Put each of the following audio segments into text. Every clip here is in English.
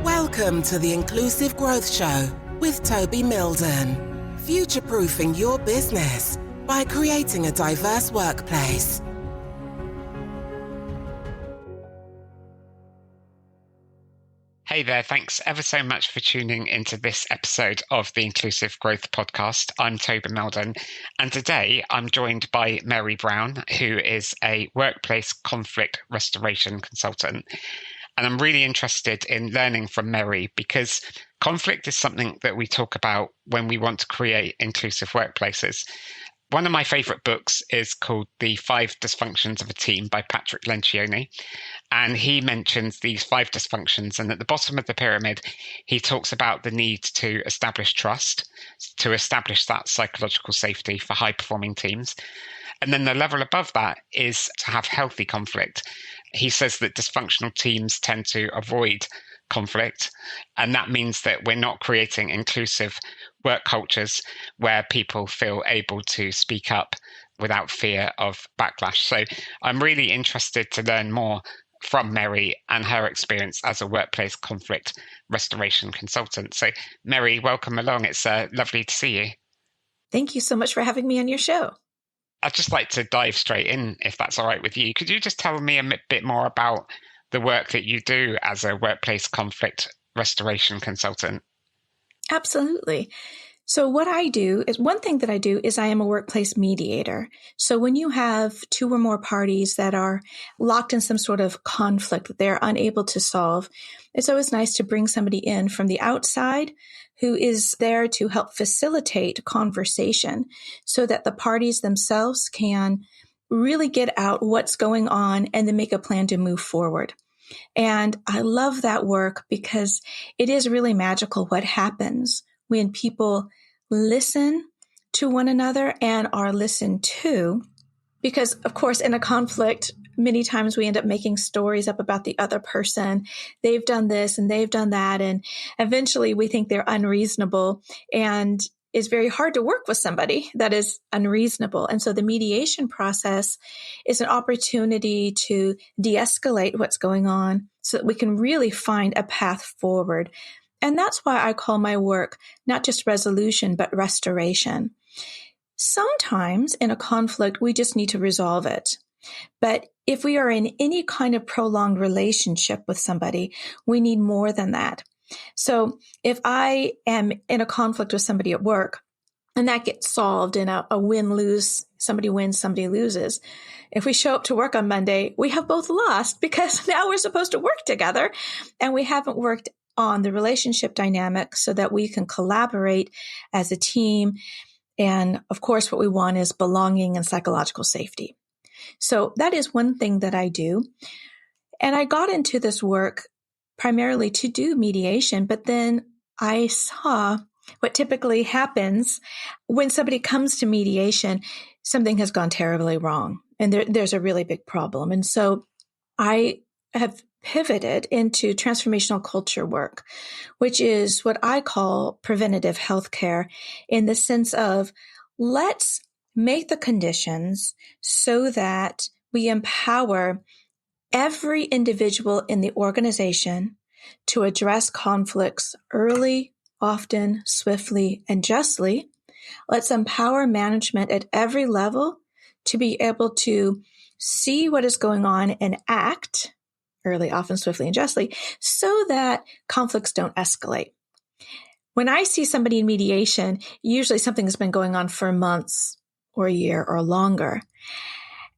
Welcome to the Inclusive Growth Show with Toby Milden. Future-proofing your business by creating a diverse workplace. Hey there, thanks ever so much for tuning into this episode of the Inclusive Growth Podcast. I'm Toby Milden, and today I'm joined by Mary Brown, who is a workplace conflict restoration consultant. And I'm really interested in learning from Mary because conflict is something that we talk about when we want to create inclusive workplaces. One of my favourite books is called The 5 Dysfunctions of a Team by Patrick Lencioni. And he mentions these 5 dysfunctions. And at the bottom of the pyramid, he talks about the need to establish trust, to establish that psychological safety for high-performing teams. And then the level above that is to have healthy conflict. He says that dysfunctional teams tend to avoid conflict. And that means that we're not creating inclusive work cultures where people feel able to speak up without fear of backlash. So I'm really interested to learn more from Mary and her experience as a workplace conflict restoration consultant. So Mary, welcome along. It's lovely to see you. Thank you so much for having me on your show. I'd just like to dive straight in, if that's all right with you. Could you just tell me a bit more about the work that you do as a workplace conflict restoration consultant? Absolutely. So what I do is one thing that I do is I am a workplace mediator. So when you have 2 or more parties that are locked in some sort of conflict that they're unable to solve, it's always nice to bring somebody in from the outside who is there to help facilitate conversation so that the parties themselves can really get out what's going on and then make a plan to move forward. And I love that work because it is really magical what happens when people listen to one another and are listened to. Because, of course, in a conflict, many times we end up making stories up about the other person. They've done this and they've done that. And eventually we think they're unreasonable. And it's very hard to work with somebody that is unreasonable. And so the mediation process is an opportunity to de-escalate what's going on so that we can really find a path forward. And that's why I call my work not just resolution, but restoration. Sometimes in a conflict, we just need to resolve it. But if we are in any kind of prolonged relationship with somebody, we need more than that. So if I am in a conflict with somebody at work and that gets solved in a win-lose, somebody wins, somebody loses. If we show up to work on Monday, we have both lost because now we're supposed to work together and we haven't worked on the relationship dynamic so that we can collaborate as a team. And of course, what we want is belonging and psychological safety. So that is one thing that I do. And I got into this work primarily to do mediation, but then I saw what typically happens when somebody comes to mediation, something has gone terribly wrong and there's a really big problem. And so I have pivoted into transformational culture work, which is what I call preventative healthcare in the sense of let's make the conditions so that we empower every individual in the organization to address conflicts early, often, swiftly, and justly. Let's empower management at every level to be able to see what is going on and act early, often, swiftly, and justly so that conflicts don't escalate. When I see somebody in mediation, usually something has been going on for months or a year or longer.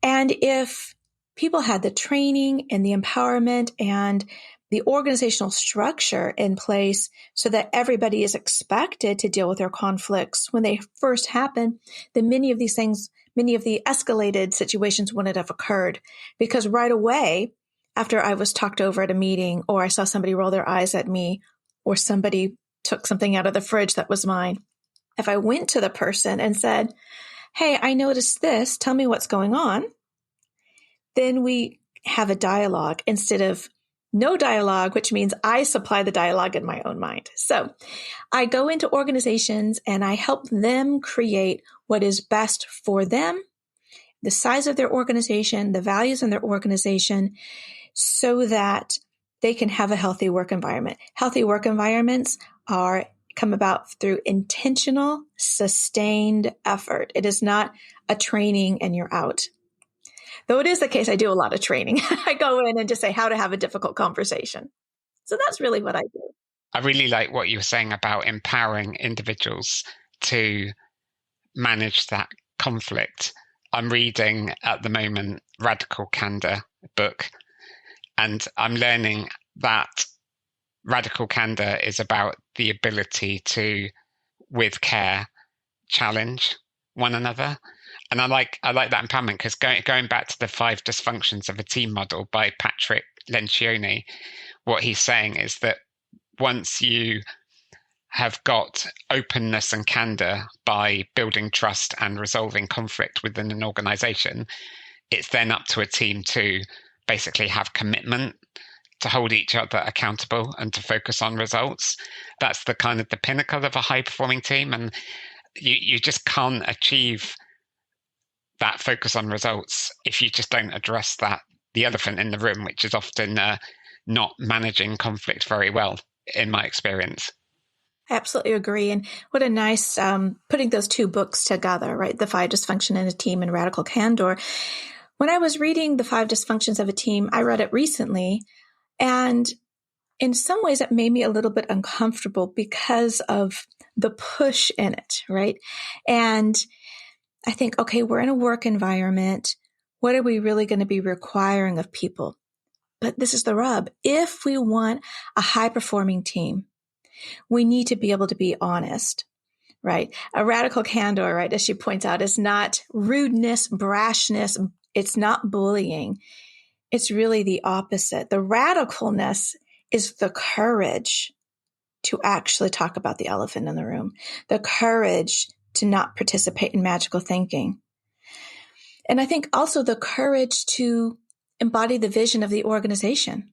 And if people had the training and the empowerment and the organizational structure in place so that everybody is expected to deal with their conflicts when they first happen, then many of these things, many of the escalated situations wouldn't have occurred because right away, after I was talked over at a meeting or I saw somebody roll their eyes at me or somebody took something out of the fridge that was mine, if I went to the person and said, hey, I noticed this, tell me what's going on, then we have a dialogue instead of no dialogue, which means I supply the dialogue in my own mind. So I go into organizations and I help them create what is best for them, the size of their organization, the values in their organization, so that they can have a healthy work environment. Healthy work environments come about through intentional, sustained effort. It is not a training and you're out. Though it is the case, I do a lot of training. I go in and just say how to have a difficult conversation. So that's really what I do. I really like what you were saying about empowering individuals to manage that conflict. I'm reading at the moment Radical Candor book, and I'm learning that radical candor is about the ability to, with care, challenge one another. And I like that empowerment, because going back to the 5 dysfunctions of a team model by Patrick Lencioni, what he's saying is that once you have got openness and candor by building trust and resolving conflict within an organization, it's then up to a team to basically have commitment, to hold each other accountable and to focus on results. That's the kind of the pinnacle of a high performing team. And you just can't achieve that focus on results if you just don't address the elephant in the room, which is often not managing conflict very well, in my experience. I absolutely agree. And what a nice putting those 2 books together, right? The 5 Dysfunction in a Team and Radical Candor. When I was reading The 5 Dysfunctions of a Team, I read it recently. And in some ways, it made me a little bit uncomfortable because of the push in it, right? And I think, okay, we're in a work environment. What are we really going to be requiring of people? But this is the rub. If we want a high-performing team, we need to be able to be honest, right? A radical candor, right, as she points out, is not rudeness, brashness. It's not bullying. It's really the opposite. The radicalness is the courage to actually talk about the elephant in the room, the courage to not participate in magical thinking. And I think also the courage to embody the vision of the organization.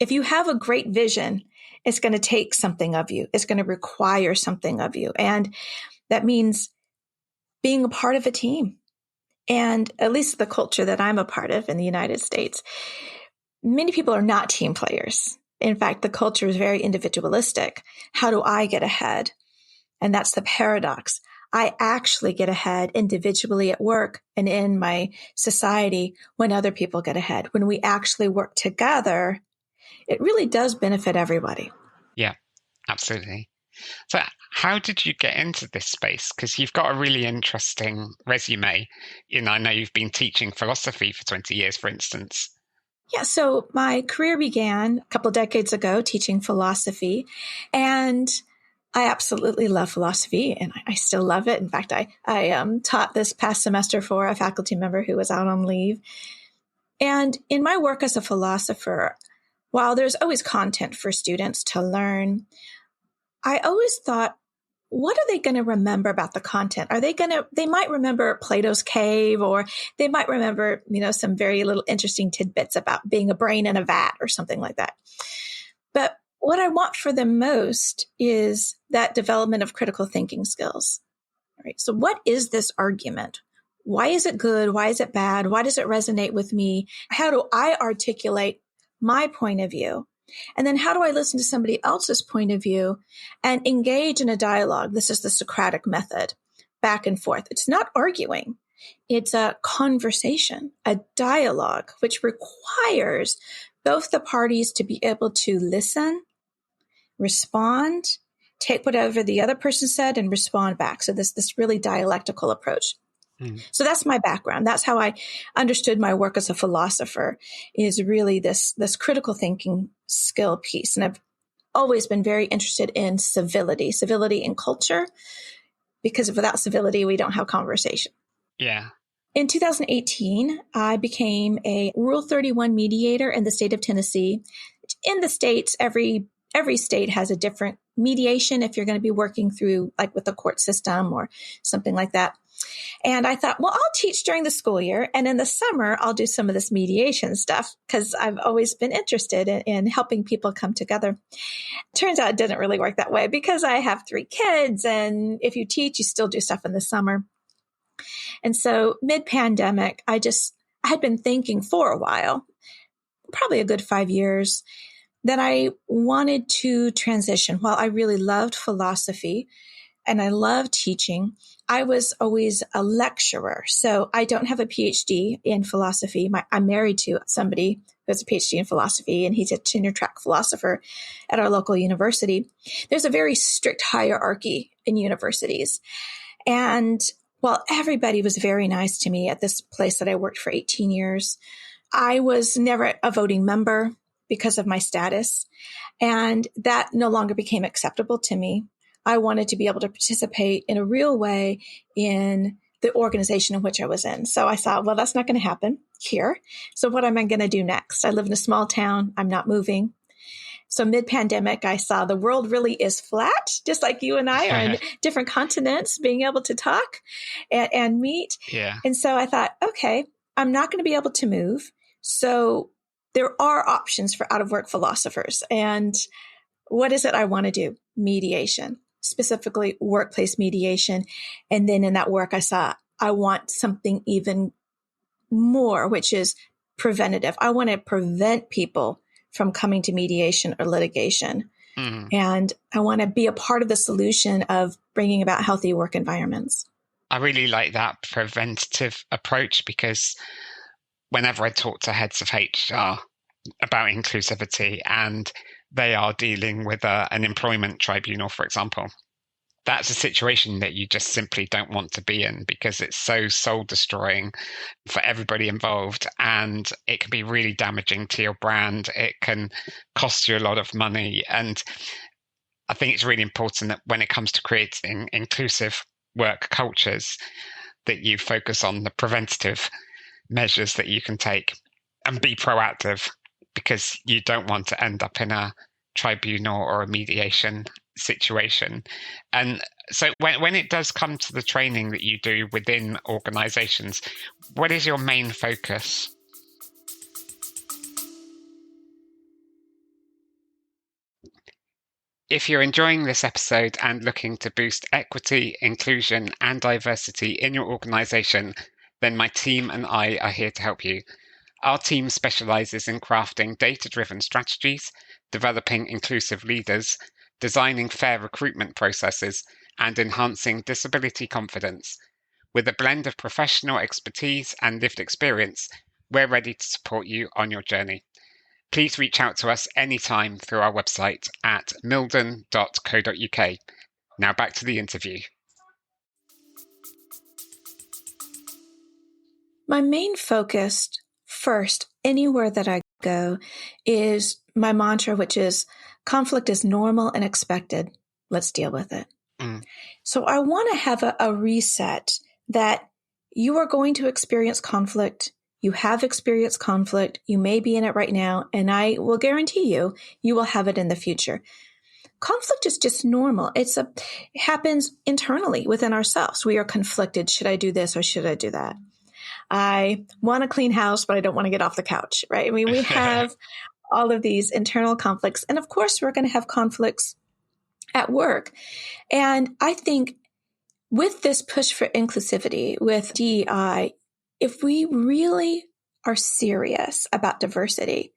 If you have a great vision, it's going to take something of you. It's going to require something of you. And that means being a part of a team. And at least the culture that I'm a part of in the United States, many people are not team players. In fact, the culture is very individualistic. How do I get ahead? And that's the paradox. I actually get ahead individually at work and in my society when other people get ahead. When we actually work together, it really does benefit everybody. Yeah, absolutely. So how did you get into this space? Because you've got a really interesting resume. I know you've been teaching philosophy for 20 years, for instance. Yeah, so my career began a couple of decades ago teaching philosophy, and I absolutely love philosophy, and I still love it. In fact, I taught this past semester for a faculty member who was out on leave. And in my work as a philosopher, while there's always content for students to learn, I always thought, what are they going to remember about the content? They might remember Plato's cave, or they might remember, some very little interesting tidbits about being a brain in a vat or something like that. But what I want for them most is that development of critical thinking skills. Right? So what is this argument? Why is it good? Why is it bad? Why does it resonate with me? How do I articulate my point of view? And then how do I listen to somebody else's point of view and engage in a dialogue? This is the Socratic method, back and forth. It's not arguing. It's a conversation, a dialogue, which requires both the parties to be able to listen, respond, take whatever the other person said and respond back. So this really dialectical approach. So that's my background. That's how I understood my work as a philosopher, is really this critical thinking skill piece. And I've always been very interested in civility in culture, because without civility, we don't have conversation. Yeah. In 2018, I became a Rule 31 mediator in the state of Tennessee. In the states, every state has a different mediation if you're going to be working through, like with the court system or something like that. And I thought, well, I'll teach during the school year, and in the summer, I'll do some of this mediation stuff, because I've always been interested in helping people come together. Turns out it didn't really work that way, because I have 3 kids, and if you teach, you still do stuff in the summer. And so mid-pandemic, I had been thinking for a while, probably a good 5 years, then I wanted to transition. While I really loved philosophy and I loved teaching, I was always a lecturer. So I don't have a PhD in philosophy. I'm married to somebody who has a PhD in philosophy, and he's a tenure track philosopher at our local university. There's a very strict hierarchy in universities. And while everybody was very nice to me at this place that I worked for 18 years, I was never a voting member because of my status. And that no longer became acceptable to me. I wanted to be able to participate in a real way in the organization in which I was in. So I thought, well, that's not going to happen here. So what am I going to do next? I live in a small town. I'm not moving. So mid-pandemic, I saw the world really is flat, just like you and I are in different continents, being able to talk and meet. Yeah. And so I thought, okay, I'm not going to be able to move. So there are options for out-of-work philosophers. And what is it I want to do? Mediation, specifically workplace mediation. And then in that work, I saw I want something even more, which is preventative. I want to prevent people from coming to mediation or litigation. Mm. And I want to be a part of the solution of bringing about healthy work environments. I really like that preventative approach, because whenever I talk to heads of HR about inclusivity and they are dealing with an employment tribunal, for example, that's a situation that you just simply don't want to be in, because it's so soul destroying for everybody involved, and it can be really damaging to your brand. It can cost you a lot of money. And I think it's really important that when it comes to creating inclusive work cultures, that you focus on the preventative measures that you can take and be proactive, because you don't want to end up in a tribunal or a mediation situation. And so when it does come to the training that you do within organizations, what is your main focus? If you're enjoying this episode and looking to boost equity, inclusion, and diversity in your organization, then my team and I are here to help you. Our team specializes in crafting data-driven strategies, developing inclusive leaders, designing fair recruitment processes, and enhancing disability confidence. With a blend of professional expertise and lived experience, we're ready to support you on your journey. Please reach out to us anytime through our website at milden.co.uk. Now back to the interview. My main focus first, anywhere that I go, is my mantra, which is conflict is normal and expected. Let's deal with it. So I want to have a reset that you are going to experience conflict. You have experienced conflict. You may be in it right now, and I will guarantee you will have it in the future. Conflict is just normal. It happens internally within ourselves. We are conflicted. Should I do this or should I do that? I want a clean house, but I don't want to get off the couch, right? I mean, we have all of these internal conflicts. And of course, we're going to have conflicts at work. And I think with this push for inclusivity, with DEI, if we really are serious about diversity,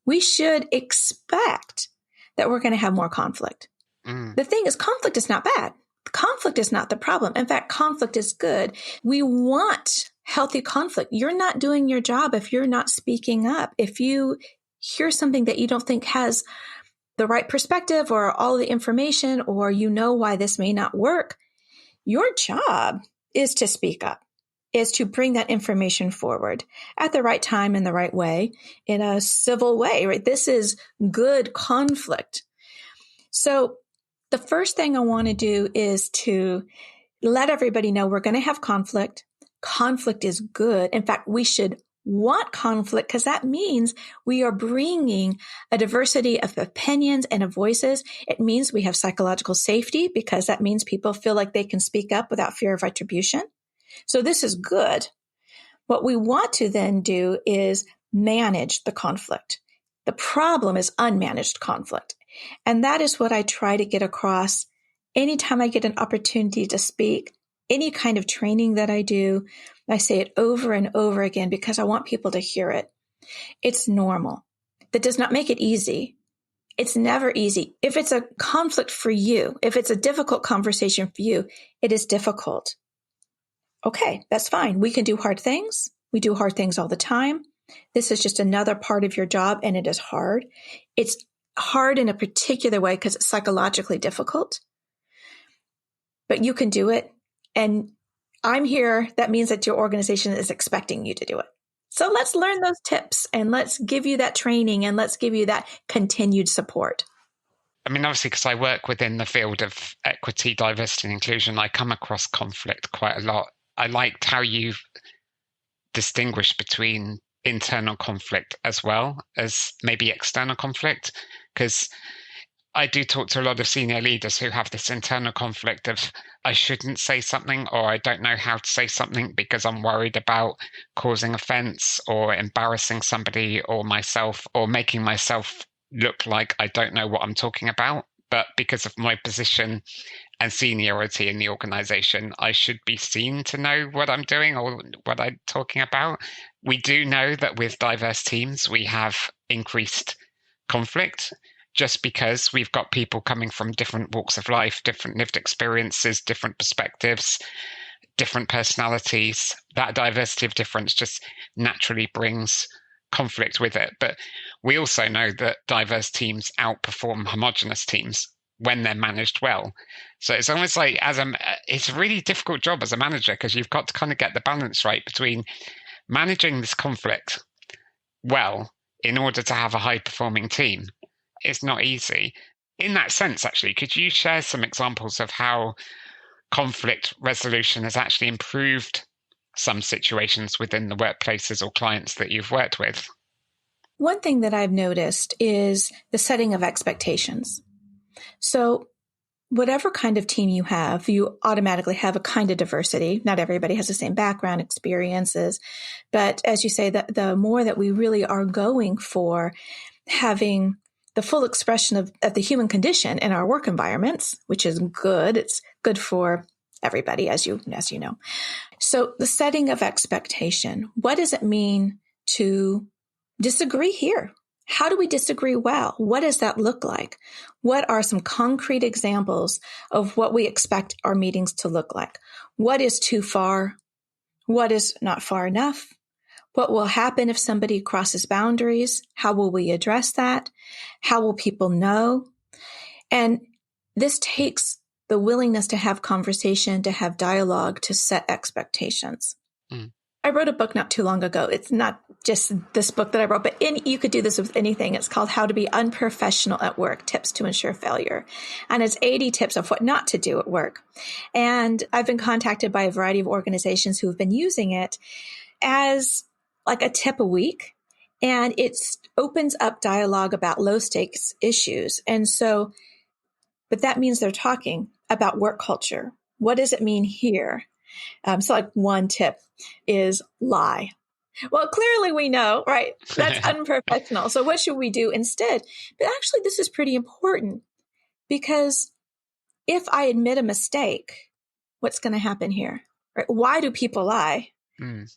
we should expect that we're going to have more conflict. The thing is, conflict is not bad. Conflict is not the problem. In fact, conflict is good. We want healthy conflict. You're not doing your job if you're not speaking up. If you hear something that you don't think has the right perspective or all the information, or you know why this may not work, your job is to speak up, is to bring that information forward at the right time in the right way, in a civil way, right? This is good conflict. So the first thing I want to do is to let everybody know we're going to have conflict. Conflict is good. In fact, we should want conflict, because that means we are bringing a diversity of opinions and of voices. It means we have psychological safety, because that means people feel like they can speak up without fear of retribution. So this is good. What we want to then do is manage the conflict. The problem is unmanaged conflict. And that is what I try to get across anytime I get an opportunity to speak. Any kind of training that I do, I say it over and over again because I want people to hear it. It's normal. That does not make it easy, It's never easy. If it's a conflict for you, if it's a difficult conversation for you, it is difficult. Okay, that's fine. We can do hard things. We do hard things all the time. This is just another part of your job, and it is hard. It's hard in a particular way because it's psychologically difficult, but you can do it. And I'm here. That means that your organization is expecting you to do it. So let's learn those tips and let's give you that training and let's give you that continued support. I mean, obviously, because I work within the field of equity, diversity, and inclusion, I come across conflict quite a lot. I liked how you distinguish between internal conflict as well as maybe external conflict, because I do talk to a lot of senior leaders who have this internal conflict of I shouldn't say something or I don't know how to say something because I'm worried about causing offense or embarrassing somebody or myself or making myself look like I don't know what I'm talking about. But because of my position and seniority in the organization, I should be seen to know what I'm doing or what I'm talking about. We do know that with diverse teams, we have increased conflict just because we've got people coming from different walks of life, different lived experiences, different perspectives, different personalities. That diversity of difference just naturally brings conflict with it. But we also know that diverse teams outperform homogenous teams when they're managed well. So it's almost like it's a really difficult job as a manager because you've got to kind of get the balance right between managing this conflict well in order to have a high performing team. It's not easy. In that sense, actually, could you share some examples of how conflict resolution has actually improved some situations within the workplaces or clients that you've worked with? One thing that I've noticed is the setting of expectations. So whatever kind of team you have, you automatically have a kind of diversity. Not everybody has the same background, experiences. But as you say, the more that we really are going for having the full expression of the human condition in our work environments, which is good. It's good for everybody, as you know. So the setting of expectation, what does it mean to disagree here? How do we disagree well? What does that look like? What are some concrete examples of what we expect our meetings to look like? What is too far? What is not far enough? What will happen if somebody crosses boundaries? How will we address that? How will people know? And this takes the willingness to have conversation, to have dialogue, to set expectations. Mm. I wrote a book not too long ago. It's not just this book that I wrote, but you could do this with anything. It's called How to Be Unprofessional at Work, Tips to Ensure Failure. And it's 80 tips of what not to do at work. And I've been contacted by a variety of organizations who have been using it as like a tip a week. And it opens up dialogue about low stakes issues. And so, but that means they're talking about work culture. What does it mean here? So like one tip is lie. Well, clearly we know, right? That's unprofessional. So what should we do instead? But actually, this is pretty important because if I admit a mistake, what's going to happen here? Right? Why do people lie?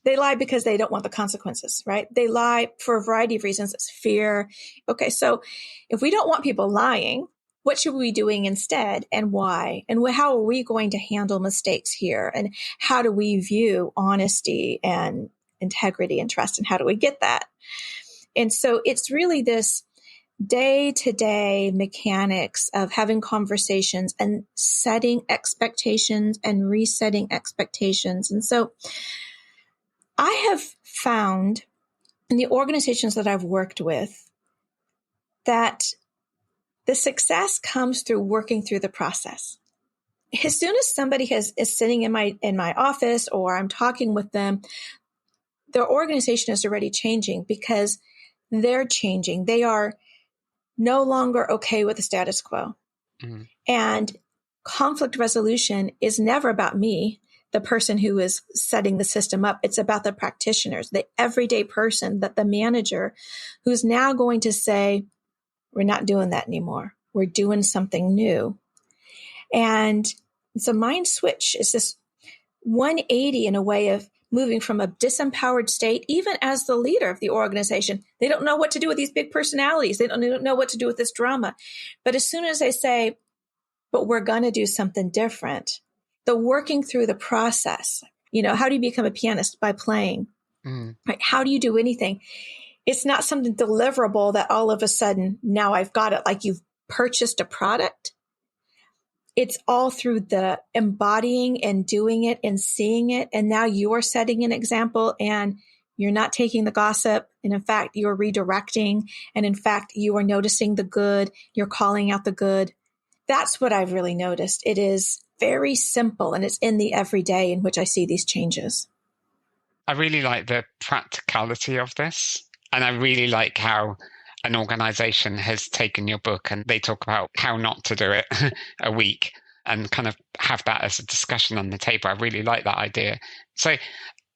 They lie because they don't want the consequences, right? They lie for a variety of reasons. It's fear. Okay, so if we don't want people lying, what should we be doing instead and why? And how are we going to handle mistakes here? And how do we view honesty and integrity and trust? And how do we get that? And so it's really this day-to-day mechanics of having conversations and setting expectations and resetting expectations. And so I have found in the organizations that I've worked with that the success comes through working through the process. As soon as somebody is sitting in my office or I'm talking with them, their organization is already changing because they're changing. They are no longer okay with the status quo. Mm-hmm. And conflict resolution is never about me, the person who is setting the system up. It's about the practitioners, the everyday person, that the manager who's now going to say, we're not doing that anymore. We're doing something new. And it's a mind switch. It's this 180 in a way of moving from a disempowered state, even as the leader of the organization. They don't know what to do with these big personalities. They don't know what to do with this drama. But as soon as they say, but we're going to do something different, the working through the process, how do you become a pianist? By playing, right? How do you do anything? It's not something deliverable that all of a sudden, now I've got it, like you've purchased a product. It's all through the embodying and doing it and seeing it. And now you're setting an example, and you're not taking the gossip. And in fact, you're redirecting. And in fact, you are noticing the good. You're calling out the good. That's what I've really noticed. It is very simple, and it's in the everyday in which I see these changes. I really like the practicality of this. And I really like how an organization has taken your book and they talk about how not to do it a week and kind of have that as a discussion on the table. I really like that idea. So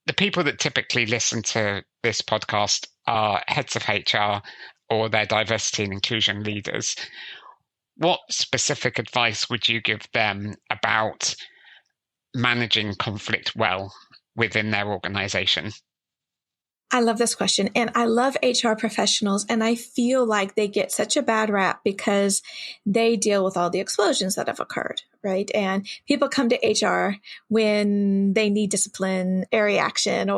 the people that typically listen to this podcast are heads of HR or their diversity and inclusion leaders. What specific advice would you give them about managing conflict well within their organization? I love this question. And I love HR professionals. And I feel like they get such a bad rap because they deal with all the explosions that have occurred, right? And people come to HR when they need disciplinary action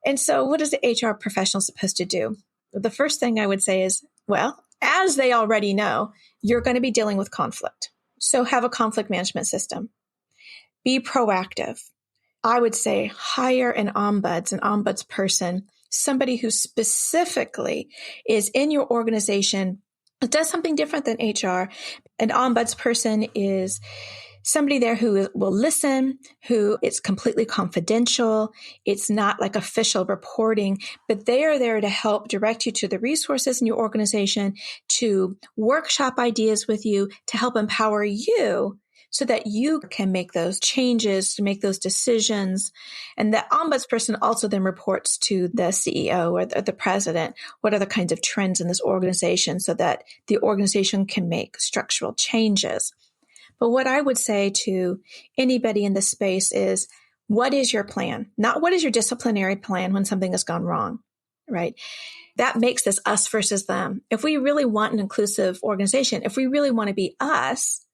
and so what is the HR professional supposed to do? The first thing I would say is, well, as they already know, you're going to be dealing with conflict. So have a conflict management system. Be proactive. I would say hire an ombuds person, somebody who specifically is in your organization, does something different than HR. An ombuds person is somebody there who will listen, who it's completely confidential. It's not like official reporting, but they are there to help direct you to the resources in your organization, to workshop ideas with you, to help empower you so that you can make those changes, to make those decisions. And the ombudsperson also then reports to the CEO or the president. What are the kinds of trends in this organization so that the organization can make structural changes? But what I would say to anybody in this space is, what is your plan? Not what is your disciplinary plan when something has gone wrong, right? That makes this us versus them. If we really want an inclusive organization, if we really want to be us,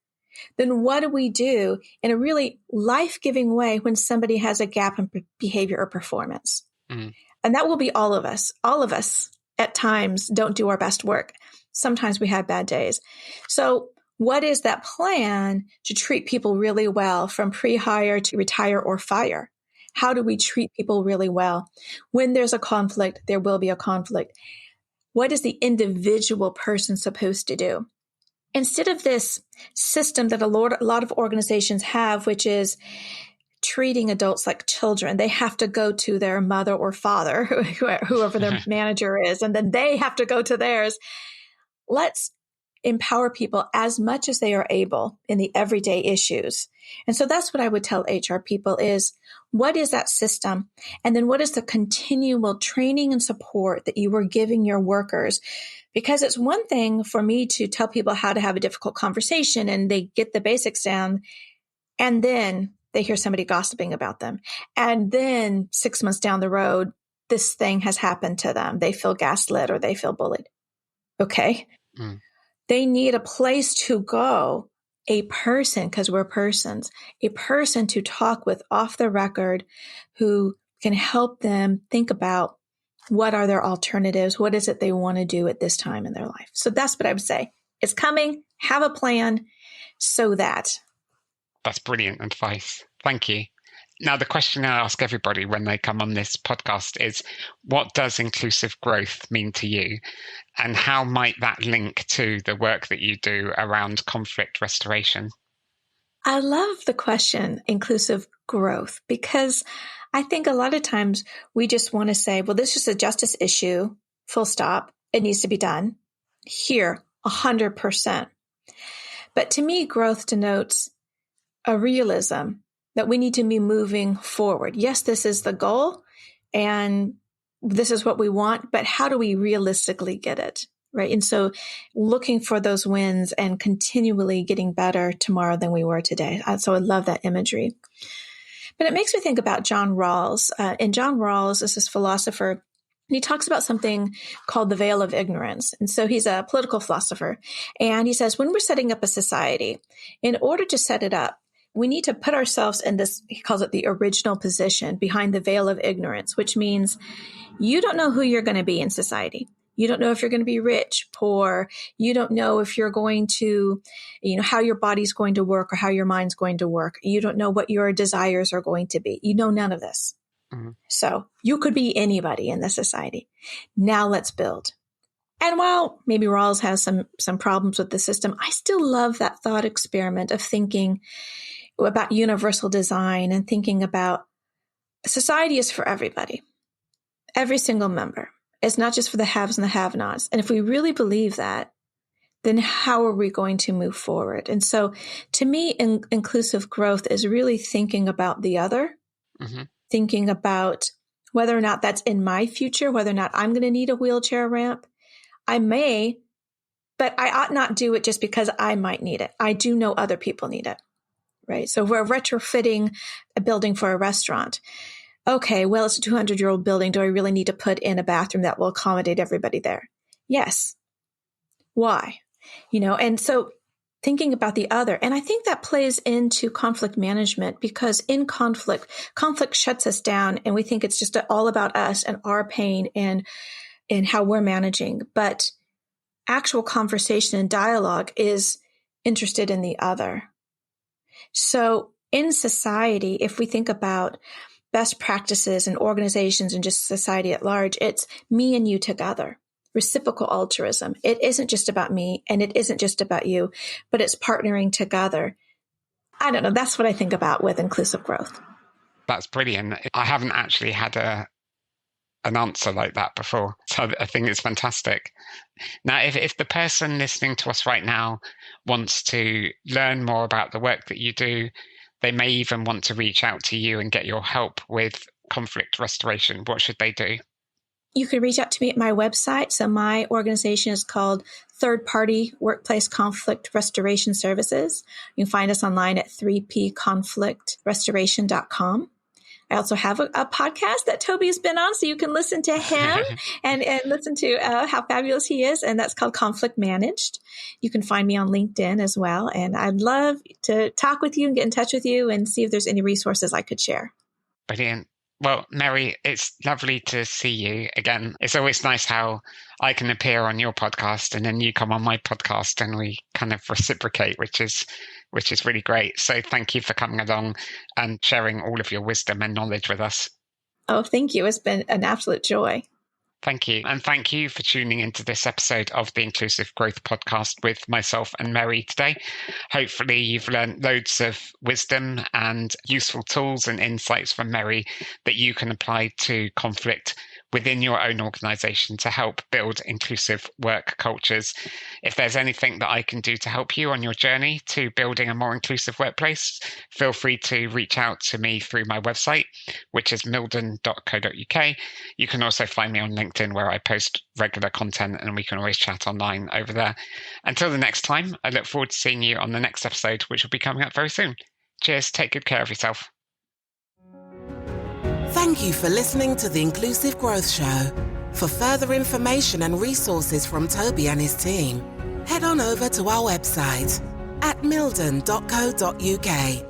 then what do we do in a really life-giving way when somebody has a gap in behavior or performance? And that will be all of us. All of us at times don't do our best work. Sometimes we have bad days. So what is that plan to treat people really well from pre-hire to retire or fire? How do we treat people really well? When there's a conflict, there will be a conflict. What is the individual person supposed to do? Instead of this system that a lot of organizations have, which is treating adults like children, they have to go to their mother or father, whoever their manager is, and then they have to go to theirs. Let's empower people as much as they are able in the everyday issues. And so that's what I would tell HR people is, what is that system? And then what is the continual training and support that you are giving your workers? Because it's one thing for me to tell people how to have a difficult conversation and they get the basics down, and then they hear somebody gossiping about them. And then 6 months down the road, this thing has happened to them. They feel gaslit or they feel bullied. Okay. They need a place to go, a person, because we're persons, a person to talk with off the record who can help them think about what are their alternatives? What is it they want to do at this time in their life? So that's what I would say. It's coming. Have a plan so that. That's brilliant advice. Thank you. Now, the question I ask everybody when they come on this podcast is, what does inclusive growth mean to you? And how might that link to the work that you do around conflict restoration? I love the question, inclusive growth, because I think a lot of times we just want to say, well, this is a justice issue, full stop. It needs to be done here, 100%. But to me, growth denotes a realism that we need to be moving forward. Yes, this is the goal and this is what we want, but how do we realistically get it? Right. And so looking for those wins and continually getting better tomorrow than we were today. So I love that imagery. But it makes me think about John Rawls. And John Rawls is this philosopher, and he talks about something called the veil of ignorance. And so he's a political philosopher. And he says, when we're setting up a society, in order to set it up, we need to put ourselves in this, he calls it the original position, behind the veil of ignorance, which means you don't know who you're going to be in society. You don't know if you're going to be rich, poor. You don't know if you're going to, how your body's going to work or how your mind's going to work. You don't know what your desires are going to be. You know none of this. Mm-hmm. So you could be anybody in the society. Now let's build. And while maybe Rawls has some problems with the system, I still love that thought experiment of thinking about universal design and thinking about society is for everybody, every single member. It's not just for the haves and the have-nots. And if we really believe that, then how are we going to move forward? And so to me, inclusive growth is really thinking about the other, mm-hmm. thinking about whether or not that's in my future, whether or not I'm going to need a wheelchair ramp. I may, but I ought not do it just because I might need it. I do know other people need it, right? So we're retrofitting a building for a restaurant. Okay, well, it's a 200-year-old building. Do I really need to put in a bathroom that will accommodate everybody there? Yes. Why? And so thinking about the other. And I think that plays into conflict management, because in conflict shuts us down and we think it's just all about us and our pain and how we're managing. But actual conversation and dialogue is interested in the other. So in society, if we think about best practices and organizations and just society at large, it's me and you together, reciprocal altruism. It isn't just about me and it isn't just about you, but it's partnering together. I don't know. That's what I think about with inclusive growth. That's brilliant. I haven't actually had an answer like that before. So I think it's fantastic. Now, if the person listening to us right now wants to learn more about the work that you do, they may even want to reach out to you and get your help with conflict restoration. What should they do? You can reach out to me at my website. So my organization is called Third Party Workplace Conflict Restoration Services. You can find us online at 3pconflictrestoration.com. I also have a podcast that Toby's been on, so you can listen to him and listen to how fabulous he is, and that's called Conflict Managed. You can find me on LinkedIn as well, and I'd love to talk with you and get in touch with you and see if there's any resources I could share. Brilliant. Well, Mary, it's lovely to see you again. It's always nice how I can appear on your podcast and then you come on my podcast and we kind of reciprocate, which is really great. So thank you for coming along and sharing all of your wisdom and knowledge with us. Oh, thank you. It's been an absolute joy. Thank you. And thank you for tuning into this episode of the Inclusive Growth Podcast with myself and Mary today. Hopefully you've learned loads of wisdom and useful tools and insights from Mary that you can apply to conflict within your own organization to help build inclusive work cultures. If there's anything that I can do to help you on your journey to building a more inclusive workplace, feel free to reach out to me through my website, which is milden.co.uk. You can also find me on LinkedIn, where I post regular content, and we can always chat online over there. Until the next time, I look forward to seeing you on the next episode, which will be coming up very soon. Cheers. Take good care of yourself. Thank you for listening to the Inclusive Growth Show. For further information and resources from Toby and his team, head on over to our website at milden.co.uk.